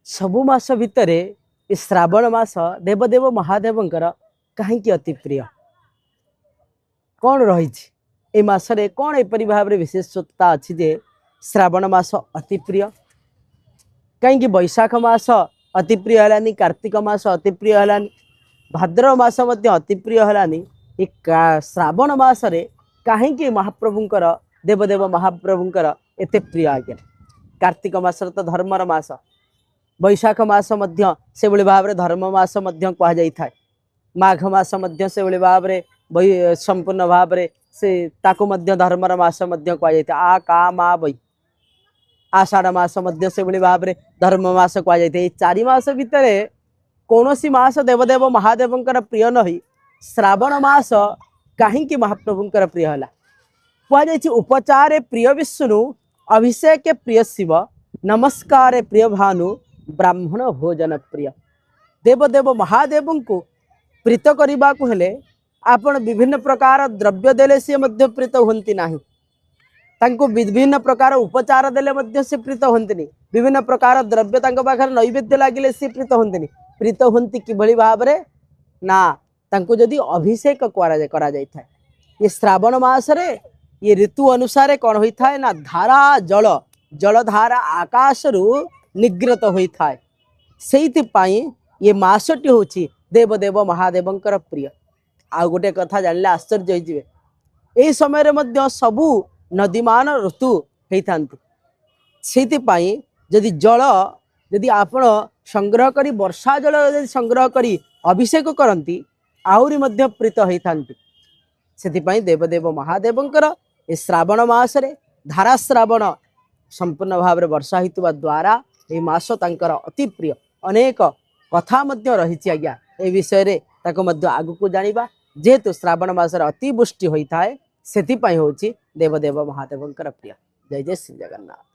सबु मास भितर श्रावण मास देवदेव महादेवंकर कहीं अति प्रिय कौन रही ए मासरे कौन एपरी भाव में विशेषता अच्छी जे श्रावण मास अति प्रिय कहीं बैशाख मास अति प्रिय है कार्तिक मास अति प्रिय है भाद्रव मास अति प्रिय है श्रावण मासरे कहीं महाप्रभुंकर देवदेव महाप्रभुंकर एते प्रिय आज्ञा कार्तिक मास तो धर्मर मास बैशाख मास से भाव में धर्म मास कहुई माघ मास से भाव में संपूर्ण भाव में से धर्मर मास कहुई आ का मा बई आषाढ़ मास से भाव में धर्म मास कहुई चारि मास भितर कौन सी मास देवदेव महादेवंकर प्रिय नही श्रावण मास कहीं महाप्रभुंकर प्रिय है कहुई उपचारे प्रिय विष्णु अभिषेक प्रिय शिव नमस्कार प्रिय भानु ब्राह्मण भोजन प्रिय देवदेव महादेव को प्रीत करने को हेले आपण विभिन्न प्रकार द्रव्य देले सी प्रीत होती ना विभिन्न प्रकार उपचार देले से प्रीत होती विभिन्न प्रकार द्रव्य पाखे नैवेद्य लगे सी प्रीत होती प्रीत होती कि भाव में ना जदि अभिषेक करा जाए ये श्रावण मासरे ये ऋतु अनुसार कौन होता है ना धारा जल जलधारा आकाश रु निगृत होता है से ये मासटी हूँ देवदेव महादेवंकर प्रिय आ गोटे कथा जानले आश्चर्य हो यही समय सबू नदीमान ऋतु होता से जदि जल जदि आपण संग्रह करी वर्षा जल यदि संग्रह करी अभिषेक करती आहरी प्रीत होता से देवदेव महादेवंकर ए श्रावण मासरे धारा श्रावण संपूर्ण भाव में वर्षा होता द्वारा ये मास तांकर अति प्रिय अनेक कथा रही आज्ञा ए विषय आगु को जानिबा जेहेतु श्रावण मासरे अतिवृष्टि होता है से देवदेव महादेवंकर प्रिय जय जय श्री जगन्नाथ।